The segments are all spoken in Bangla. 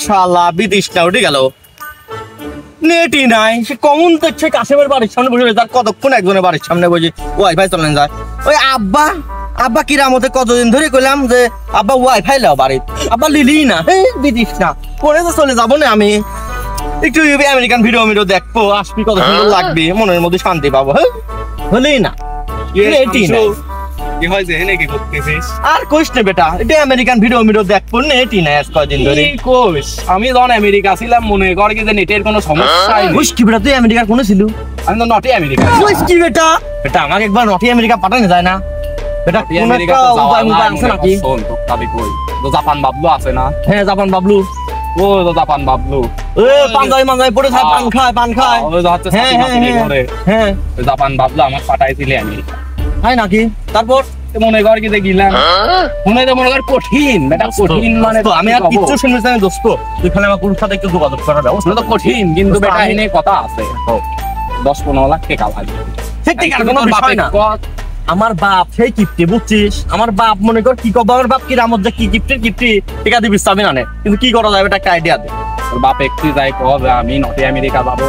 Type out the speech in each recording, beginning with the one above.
শালা বিদিশ না উঠে গেল নেটই নাই সে কমন দেখছে কাশেমের বাড়ির সামনে বসে তার কতক্ষণ একজনের বাড়ির সামনে বসে ওয়াইফাই চলেন যায় ওই আব্বা কিরামতে কতদিন ধরে কইলাম যে আব্বা ওয়াইফাই লাও বাড়ি আব্বা লিলি না বিদিশ না পরে তো চলে যাবো না আমি একটু আমেরিকান ভিডিও দেখবো আসবি কত সুন্দর লাগবে মনের মধ্যে শান্তি পাবো হলেই না নেটই নাই আর কোশ নে বেটা এটা আমেরিকান ভিডিও দেখবো নেটই নাই আজ কয়দিন ধরে কোশ আমি যখন আমেরিকা ছিলাম মনে কর কি যে নেটের কোনো সমস্যা নাই কোশ কি বেটা তুই আমেরিকার কোনে ছিল আমি তো নটি আমেরিকা কোশ কি বেটা বেটা আমাকে একবার নটি আমেরিকা পাঠানো যায় না বেটা আমেরিকা তো যাওয়া আছে নাকি শোন তো তবে কই তো জাপান বাবলু আছে না হ্যাঁ জাপান বাবলু ও তো জাপান বাবলু পাঞ্জাবি পড়ে থাকে পান খায় ওই তো হচ্ছে সাথী মাসি ঘরে হ্যাঁ জাপান বাবলু আমার পাঠাইছিলে আমেরিকা তাই নাকি তারপর মনে কর কি গেলাম মনে কর কঠিন বেটা কঠিন মানে তো আমি আর কিচ্ছু শুনতে চাই না দোস্ত তুই খালি আমার পুরুষ সাথে একটু যোগাযোগ করার ব্যবস্থা তো কঠিন কিন্তু বেটা এনে কথা আছে 10-15 লাখ টাকা লাগবে সেই টাকার কোনো বিষয় না আমার বাপ সেই কিপ্টে বুঝছিস আমার বাপ মনে কর কি কব আমার বাপ কি রামত যে কি কিপ্টি টাকা দিবি চাবি না কিন্তু কি করা যাবে একটা আইডিয়া দে তোর বাপ একটু যাই কব আমি নটি আমেরিকা যাবো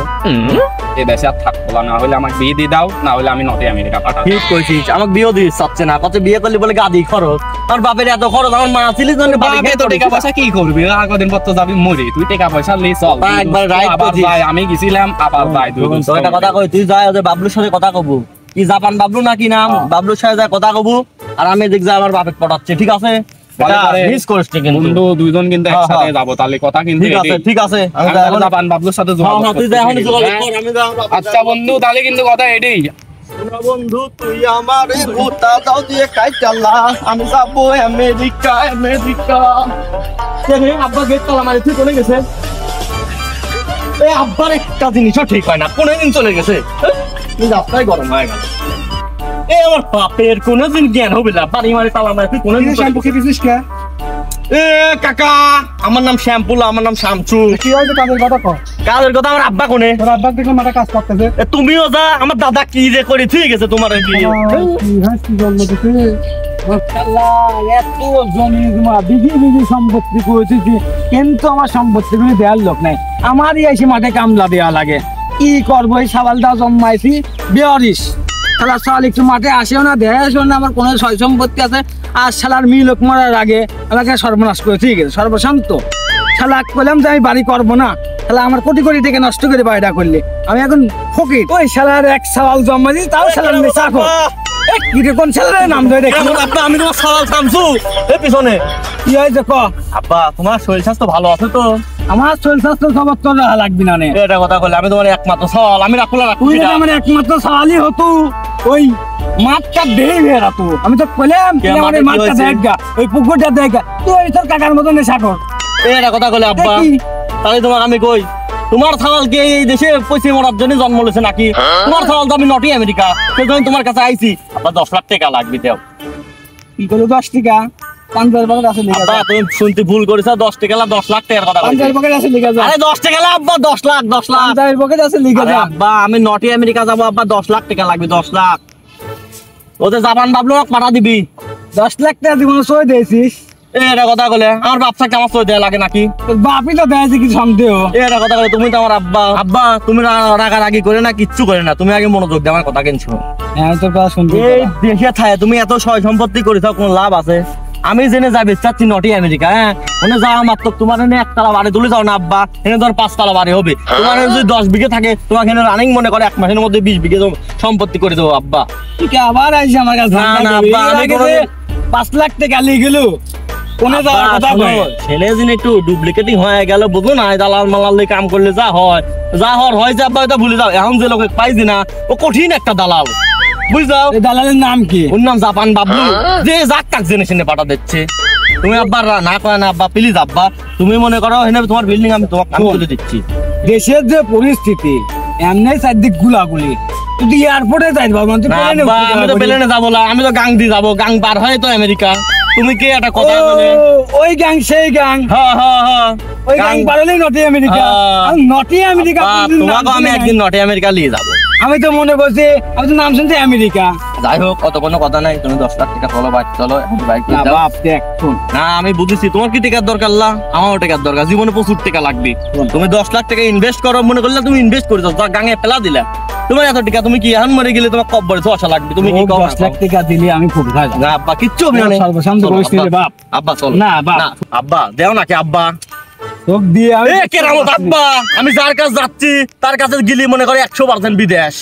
এই দেশে আর থাকবো না হলে আমাকে বিয়ে দিয়ে দাও না হলে আমি নটি আমেরিকা পাঠাবো ঠিক কইছিস আমাকে বিয়ে দিস চাচ্ছে না কত বিয়ে করলি বলে গাদি খরচ আমার বাপের এত খরচ আমার মা ছিলি জন্য বাপে তো টাকা পয়সা কি করবি কদিন পর তো যাবি মরি তুই টাকা পয়সা লি চল একবার রাইট করছিস আমি গেছিলাম আবার যাই তুই একটা কথা কই তুই যা ওদের বাবলুর সাথে কথা কব কি জাপান বাবলু নাকি নাম বাবলুর সাথে যা কথা কব আর আমি দেখ যা আমার বাপের পটাচ্ছে ঠিক আছে মিস করিস কিন্তু বন্ধু দুইজন কিন্তু একসাথে যাব তাহলে কথা কিন্তু ঠিক আছে আমি জাপান বাবলুর সাথে যোগাযোগ তুই যা এখনই যোগাযোগ কর আমি যা আচ্ছা বন্ধু তাহলে কিন্তু কথা এটাই বন্ধু তুই আমারে ভুতা দাও দিয়ে কাই চালা আমি যাবো আমেরিকা রে আব্বা গেট তালা মারি তুই চলে গেছে এই আব্বার একটা জিনিসও ঠিক হয় না কোন দিন চলে গেছে রাস্তায় গরম হয়ে গেল এই আমার বাপের কোনদিন জ্ঞান হবে না বাড়ি মারি তালা মারি তুই কোনদিন শ্যাম্পু খেয়েছিস কে এ কাকা আমার নাম শ্যাম্পুল আমার নাম শামচু কি হইছে কাজের কথা কও কাজের কথা আমার আব্বা কোনে তোর আব্বা দেখে মাথা কাজ করতেছে তুমিও যা আমার দাদা কি যে করে ঠিক আছে তোমার কি হাসি জন্ম দিতে মাশাআল্লাহ এত জমি জমা বিঘি সম্পত্তি করেছি কিন্তু আমার সম্পত্তি গুলো দেওয়ার লোক নাই আমারই এসে মাঠে কামলা দেওয়া লাগে কি করবো এই সাবালটা জন্মাইছি বেয়ারিস শালা সাল একটু মাঠে আসেও না দেখাশো না আমার কোনো সয় সম্পত্তি আছে আর শালার লোক মারার আগে আমাকে সর্বনাশ করে ঠিক আছে সর্বশান্ত শালা বললাম যে আমি বাড়ি করবো না তাহলে আমার কোটি থেকে নষ্ট করে বাড়িটা করলে আমি এখন ফকির ওই শালার এক সাবাল জন্মা দিই তাও শালার নেশা কর কোন ছেলের নাম ধরে দেখি আব্বা আমি তোমার সালাল শামচু এই পিছনে কি হয়েছে ক আব্বা তোমার শরীর স্বাস্থ্য ভালো আছে তো আমার শরীর স্বাস্থ্য খবর তোর রাখা লাগবি না এটা কথা বলে আমি তোমার একমাত্র সওয়াল আমি রাখলা তুই আমার একমাত্র সওয়ালই হতো ওই মাঠটা দেই বেরাতো আমি তো কইলাম আমার মাঠটা দেখা ওই পুকুরটা দেখা তুই তোর কাকার মতন নেশা কর এটা কথা বলে আব্বা তাহলে তোমার আমি কই তোমার সওয়ালকে এই দেশে পয়সা মরার জন্য জন্ম লইছে নাকি তোমার সওয়াল তো আমি নটি আমেরিকা সেজন্য তোমার কাছে আইছি আব্বা 10 লাখ টাকা লাগবে দাও কি করে 10 টাকা পাঞ্জার বাগের আছে লিখা আব্বা তুমি শুনতে ভুল করেছো 10 টাকা 10 লাখ টাকার কথা পাঞ্জার বাগের আছে লিখা যা আরে 10 টাকা আব্বা 10 লাখ পাঞ্জার বাগের আছে লিখা যা আব্বা আমি নটি আমেরিকা যাব আব্বা 10 লাখ টাকা লাগবে 10 লাখ ওতে জাপান বাবলু পাঠা দিবি 10 লাখ টাকা দিব সই দেইছিস এটা কথা বলে আমার বাপ থাকতে আমার সই দেয়া লাগে নাকি তোর বাপই তো দেয় কি সন্দেহ এটা কথা বলে তুমি তো আমার আব্বা তুমি রাগারাগি করে না কিচ্ছু করে না তুমি আগে মনোযোগ দিয়ে আমার কথা কিনছো হ্যাঁ তোর কথা শুনতে এই দেখে থাকে তুমি এত সয় সম্পত্তি করেছো কোনো লাভ আছে আমি জেনে যাবে চাচ্ছি নটি আমেরিকা হ্যাঁ মানে যাওয়া মাত্র তোমার এনে একতলা বাড়ি তুলে যাও না আব্বা এনে ধর 5 তলা বাড়ি হবে তোমার যদি 10 বিঘে থাকে তোমাকে এনে রানিং মনে করে 1 মাসের মধ্যে 20 বিঘে সম্পত্তি করে দেবো আব্বা ঠিক আবার আইছি আমার কাছে না আব্বা আমি 5 লাখ টাকা লিয়ে গেল কোনে যাওয়ার কথা কই ছেলে দিন একটু ডুপ্লিকেটিং হয়ে গেল বুঝো না দালাল মালাল কাম করলে যা হয় যে আব্বা এটা ভুলে যাও এখন যে লোকে পাইছি না ও কঠিন একটা দালাল বুঝছো এই দালালের নাম কি ওর নাম জাপান বাবলু যে যাক তাক জেনে শুনে পাঠা দিচ্ছে তুমি আব্বা না কয় না আব্বা প্লিজ আব্বা তুমি মনে করো এনে তোমার বিল্ডিং আমি তোমাকে তুলে দিচ্ছি দেশের যে পরিস্থিতি এমনি চারদিক গুলাগুলি তুই এয়ারপোর্টে যাই বাবা আমি তো প্লেনে যাবো না আমি তো গাং দিয়ে যাবো গাং পার হয় তো আমেরিকা তুমি কি একটা কথা বলে ওই গ্যাং সেই গ্যাং ওই গ্যাং পারলেই নটি আমেরিকা নটি আমেরিকা তোমাকে আমি একদিন নটি আমেরিকা নিয়ে যাবো আমি তো মনে করছি আমি তো নাম শুনছি আমেরিকা। যাই হোক অত কোনো কথা নাই, তুমি 10 লাখ টাকা চলো বাইক চলো এখন বাইক না দাও। বাপ দেখ শোন, না আমি বুঝেছি তোমার কি টাকার দরকার, আমারও টাকার দরকার, জীবনে প্রচুর টাকা লাগবে। তুমি 10 লাখ টাকা ইনভেস্ট করো মনে করলে তুমি ইনভেস্ট করে দাও, গাঙে ফেলা দিলা। তোমার এত টাকা তুমি কি এখন মরে গেলে তোমার কব্বরে চষা লাগবে, তুমি কি কও? 10 লাখ টাকা দিলে আমি খুব ভালো। না আব্বা কিচ্ছু হবে না, সর্বশান্ত করিস রে বাপ। আব্বা চলো না বাপ, আব্বা দেও নাকি আব্বা। তোক দিয়ে আমি এ কেরামত আব্বা, আমি যার কাছে যাচ্ছি তার কাছে গেলি মনে করে 100% বিদেশ।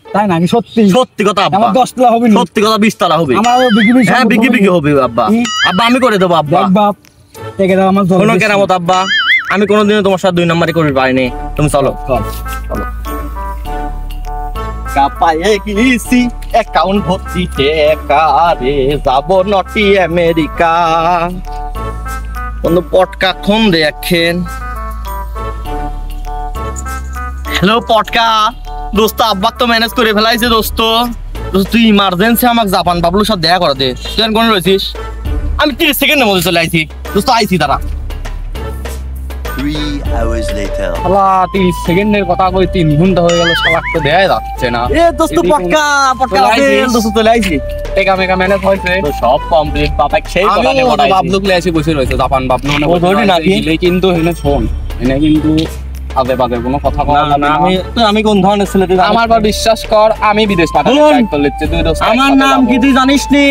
তাই না? আমি সত্যি সত্যি কথা আব্বা, আমার 10 তলা হবে না, সত্যি কথা 20 তলা হবে। আমার বিগি বিগি হ্যাঁ বিকি বিকি হবে আব্বা। আব্বা আমি করে দেবো আব্বা। দেখ বাপ টাকা দাও আমার জন্য। কোনো কেরামত আব্বা, আমি কোনোদিনও তোমার সাথে 2 নম্বরই করে পারিনি। তুমি চলো চলো। কাপায়ে গিয়েছি অ্যাকাউন্ট ভর্তি টাকা রে, যাব নটি আমেরিকা। কোন পটকা খুন দেখেন। হ্যালো পটকা দোস্ত, আব্বা তো ম্যানেজ করে ফেলাইছে দোস্ত। দোস্ত তুই ইমার্জেন্সি আমাকে জাপান বাবলুর সাথে দেখা করে দে। তুই এখন কোন রয়েছিস? আমি 30 সেকেন্ডের মধ্যে চলে আইছি দোস্ত, আইছি তারা। 3 hours later. শালা 30 সেকেন্ডের কথা কই 3 ঘন্টা হয়ে গেল, শালা তো দেখাই যাচ্ছে না। এ দোস্ত পটকা পটকা চলে আছে আইছিস? দোস্ত চলে আইছি। টেকা মেকা ম্যানেজ হয়েছে তো সব কমপ্লিট বাবা, সেই কথা আমি নিয়ে বাবলুক লে এসে বসে রয়েছে জাপান বাবলু মানে ও ধরি নাকি? কিন্তু এনে শোন, এনে কিন্তু আজে বাজে কোনো কথা কওয়া না যাবে না, না। আমি কোন ধরনের ছেলে তুই জানিস? আমার পর বিশ্বাস কর, আমি বিদেশ পাঠানোর শোন, দায়িত্ব নিচ্ছি, তুই দোস্ত আমার একসাথে নাম যাবো। কি তুই জানিস নি?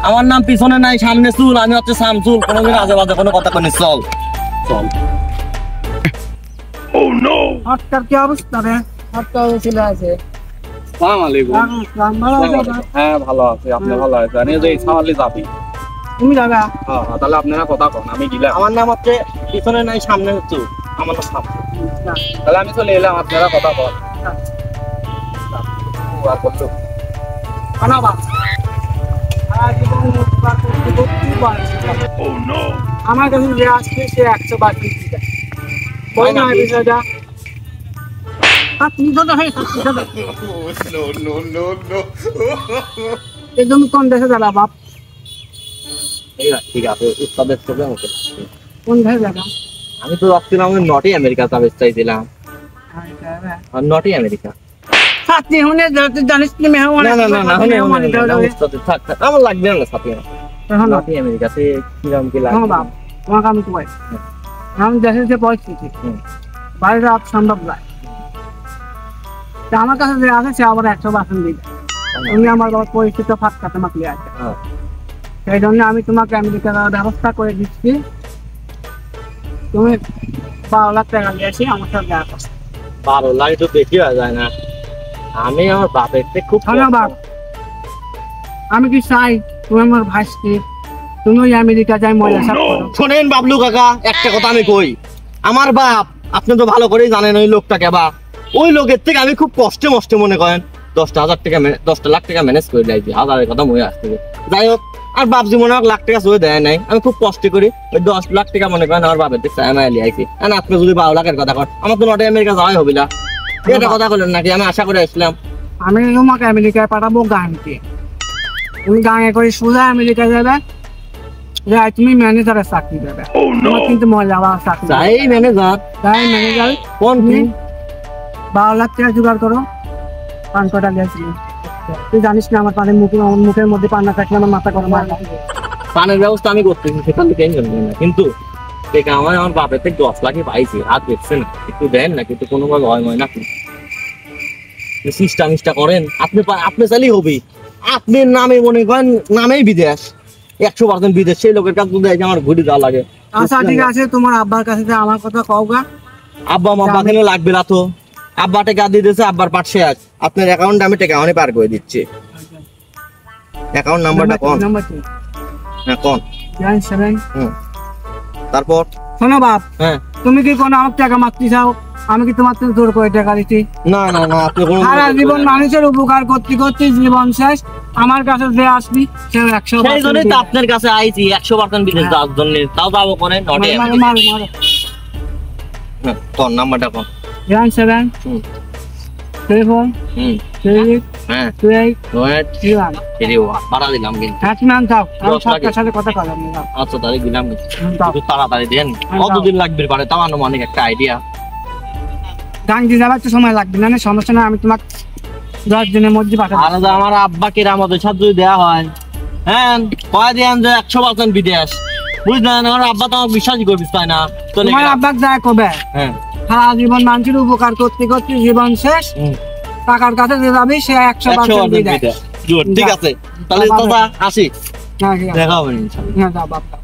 আমার নাম পিছনে নাই সামনে চুল, আমি হচ্ছে শামসুল। কোনোদিন আজে বাজে কোনো কথা কইনি, চল চল। আজকাল কি অবস্থা রে? আজকাল চলে আছে। সালাম আলাইকুম। ভালো আছে? হ্যাঁ ভালো আছে, আপনি ভালো আছেন? আমি যে ইসমাইলি যাবি। তুমি যাবে? হ্যাঁ তাহলে আপনারা কথা কন, আমি গেলাম। আমার নাম হচ্ছে পিছনে নাই সামনে হচ্ছে আমার নাম শামসুল। তাহলে আমি চলে এলাম, আপনারা কথা কন। আর বলতো বানাবা আমার কাছে যে আসছে সে 100 বার দিচ্ছে। বই না বিষয়টা আপনি তো দেখেন একদম কোন দেশে যাবা বাপ? ঠিক আছে উস্তাদের সাথে আমাকে কোন দেশে যাবা? আমি তো ভাবছিলাম আমি নটি আমেরিকা যাবে চাইছিলাম, আর নটি আমেরিকা। সাথী হুনে জানিস কি মেহমান? না না না না, উস্তাদের থাক থাক, আমার লাগবে না সাথে। এখন নটি আমেরিকাতে কিরম কি লাগে? হ্যাঁ বাপ, তোমাকে আমি কই আমি দেশের যে পরিস্থিতি বাইরে আপ সম্ভব নয়। তা আমার কাছে যে আছে সে আবার 100% দিবে। তুমি আমার বাবা পরিস্থিতি ফাঁকা তোমাকে আছে, হ্যাঁ। সেই জন্য আমি তোমাকে আমেরিকা যাওয়ার ব্যবস্থা করে দিচ্ছি। তুমি 12 লাখ টাকা নিয়ে এসে আমার সাথে দেখা করো। 12 লাখ তো বেশি হয়ে যায় না? আমি আমার বাপের থেকে খুব শোনো বাপ, আমি কি চাই তুমি আমার ভাইস্তি, তুমি ওই আমেরিকা যাই মজা সাপ করো। শোনেন বাবলু কাকা, একটা কথা আমি কই, আমার বাপ আপনি তো ভালো করেই জানেন ওই লোকটাকে, বা ওই লোকের থেকে আমি খুব কষ্টে মষ্টে মনে করেন 10 লাখ টাকা ম্যানেজ করে দিয়েছি। হাজারের কথা মনে আসতে, যাই হোক আর বাপ জীবনে 1 লাখ টাকা চলে দেয় নাই, আমি খুব কষ্ট করি ওই 10 লাখ টাকা মনে করেন আমার বাপের থেকে চায় মাইলি আইছি। আর আপনি যদি 12 লাখের কথা কর, আমার তো নটে আমেরিকা যাওয়াই হবে না। এটা কথা বলেন নাকি? আমি আশা করে আসলাম। আমি তোমাকে আমেরিকায় পাঠাবো গানকে, তুমি গানে করে সোজা আমেরিকা যাবে, যাই তুমি ম্যানেজারের চাকরি দেবে। তোমার কিন্তু মজা আবার চাকরি যাই ম্যানেজার, তাই ম্যানেজার কোন তুমি 12 লাখ টাকা জোগাড় করো। পান কটা গেছিল তুই জানিস না, আমার পানের মুখের মধ্যে পান না থাকলে আমার মাথা গরম হয়। পানের ব্যবস্থা আমি করতেছি, সেখান থেকে টেনশন নেই না। কিন্তু দেখে আমার বাপের থেকে 10 লাখই পাইছি, হাত দেখছে না, একটু দেন না, কিন্তু কোনো ভাবে হয় না। সিস্টা করেন আপনি চাইলেই হবে। আপনার নামে মনে করেন নামেই বিদেশ, 100% বিদেশ। সেই লোকের কাছে যদি আমার ঘুরে যাওয়া লাগে। আচ্ছা ঠিক আছে, তোমার আব্বার কাছে যে আমার কথা কও গা। আব্বা মাব্বা কেন লাগবে না তো, আব্বা টাকা দিয়ে দিয়েছে, আব্বার পাট শেষ। আপনার অ্যাকাউন্টে আমি টাকা অনেক পার করে দিচ্ছি। অ্যাকাউন্ট নাম্বারটা কোন? নাম্বার কি? হ্যাঁ কোন? 97। তারপর শোনো বাপ, হ্যাঁ তুমি কি কোনো আমার টাকা মারতে চাও? আমি কি তোমার থেকে জোর করে টাকা দিচ্ছি? না না না, আপনি কোনো সারা জীবন মানুষের উপকার করতে করতে জীবন শেষ। আমার কাছে যে আসবি সে 100 সেই জন্যই তো আপনার কাছে আইছি 100% বিদেশ যাওয়ার জন্য। তাও যাবো করে নটে কোন নাম্বারটা কোন? 97 হুম 34 হুম 38 হ্যাঁ 28 ওয়েট 31। বাড়া দিলাম কিন্তু। হ্যাঁ তুমি আনতাও, আমি 10 লাখ সবার সাথে কথা কলাম না। আচ্ছা তাহলে দিলাম কিন্তু। দাও। একটু তাড়াতাড়ি দেন, হ্যাঁ, কতদিন লাগবে পারে তাও আনুমানিক একটা আইডিয়া। গান দিয়ে যাবার তো সময় লাগবে না, সমস্যা না। আমি তোমাকে 10 দিনের মধ্যে পাঠাবো। আর আমার আব্বা কেরামতের সাথে যদি দেওয়া হয়, হ্যাঁ কয় দিন যে 100% বিদেশ, বুঝলেন? আমার আব্বা তো আমাকে বিশ্বাসই করবিস তাই না? তোমার আব্বা যায় কবে? হ্যাঁ সারা জীবন মানুষের উপকার করতে করতে জীবন শেষ, টাকার কাছে যে যাবি সে 100% বিদেশ। ঠিক আছে, তাহলে দাদা আসি, হ্যাঁ ঠিক আছে। দেখা হবে ইনশাআল্লাহ। হ্যাঁ যাও বাবা,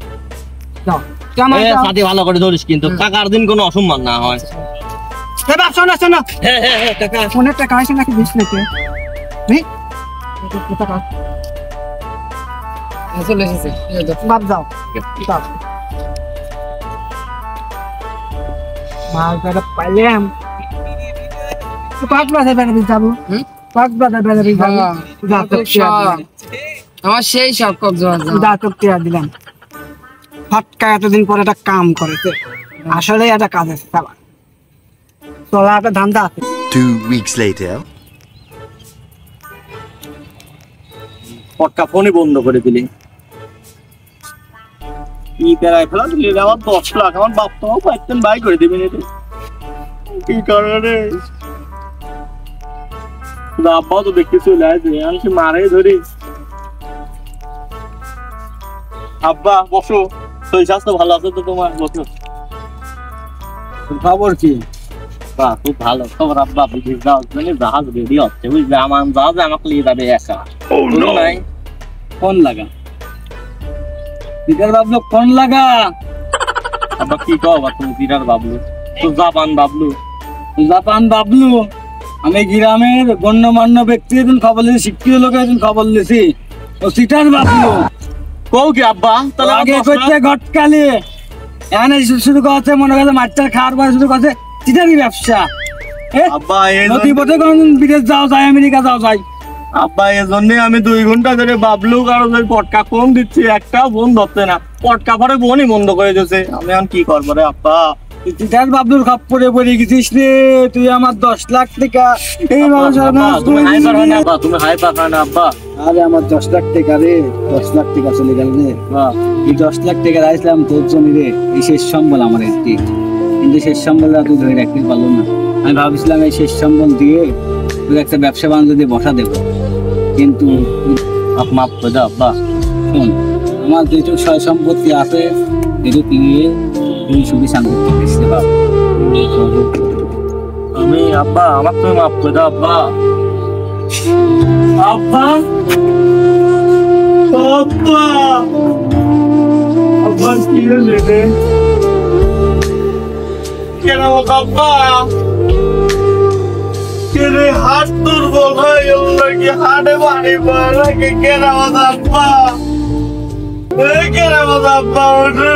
যাও। কেমন যাও? সাথে ভালো করে ধরিস কিন্তু, টাকার দিন কোনো অসম্মান না হয়। এ বাপ শোনো শোনো, হ্যাঁ টাকা ফোনের টাকা আছে নাকি দিস নাকি? টাকা চলে এসেছে বাপ যাও, যাও। মালটা পাইলাম, কক্সবাজার বেড়াতে যাবো। কক্সবাজার বেড়াতে যাবো। আমার সেই সব কক্সবাজার দিলাম। ফটকা এতদিন পরে একটা কাম করেছে, আসলে একটা কাজ আছে। চলা একটা ধান্দা আছে। 2 weeks later. পটকা ফোনই বন্ধ করে দিলি। কি বেড়ায় ফেলা দিলি রে? আমার 10 লাখ, আমার বাপ তো পাইতেন বাই করে দিবেন এটা। কি কারণে আব্বাও তো দেখতে চলে আসবে, আমি কি মারে ধরি। আব্বা বসো, শরীর স্বাস্থ্য ভালো আছে তো তোমার? বসো। খবর কি? বাহ খুব ভালো খবর আব্বা। বিদেশ যাওয়ার জন্য জাহাজ রেডি হচ্ছে, বুঝলে? আমার জাহাজ আমাকে নিয়ে যাবে একা। নাই ফোন লাগা, বিকাল বাবলু ফোন লাগা। আব্বা কি কও? তুমি বিরাট বাবলু, তো জাপান বাবলু। জাপান বাবলু, আমি গ্রামের গণ্যমান্য ব্যক্তি একজন খবর লিখি, শিক্ষিত লোক একজন খবর লিখি। ও সিটার বাবলু কও কি আব্বা? তাহলে আগে করতে ঘটকালি, এখানে শুরু করছে মনে করছে মাছটার খাওয়ার পরে শুরু করছে সিটারি ব্যবসা। আব্বা নদী পথে কোন বিদেশ যাও যায়, আমেরিকা যাও যায়। আব্বা এর জন্য আমি 2 ঘন্টা ধরে বাবলু কারো পটকা ফোন দিচ্ছি, একটা ফোন ধরছে না। পটকা পরে ফোনই বন্ধ করে দিয়েছে। আমি এখন কি করবো রে আব্বা? সিটার বাবলুর খপ্পরে পড়ে গেছিস রে তুই। আমার 10 লাখ টাকা এই তুমি হাইপার হয় না আব্বা, তুমি হাইপার হয় না আব্বা। আরে আমার 10 লাখ টাকা রে, 10 লাখ টাকা চলে গেল রে। এই 10 লাখ টাকা রাখলাম তোর জন্য রে, এই শেষ সম্বল আমার একটি। কিন্তু শেষ সম্বল তুই ধরে রাখতে পারলো না। আমি ভাবছিলাম এই শেষ সম্বল দিয়ে তুই একটা ব্যবসা বাণিজ্য দিয়ে বসা দেবো, কিন্তু মাফ করে দাও আব্বা। শোন, আমার যেটুকু সয় সম্পত্তি আছে এটুকু নিয়ে তুই সুখী শান্তি বেঁচতে পারবো। আমি আব্বা, আমার তুমি মাফ করে দাও আব্বা। আব্বা আব্বা আব্বা কি হলে রে? কেন আব্বা? কেরে হাত দুর্বল হয়ে গেল নাকি? হাটে বাড়ি নাকি? কেন আব্বা? কেন আব্বা ওঠে?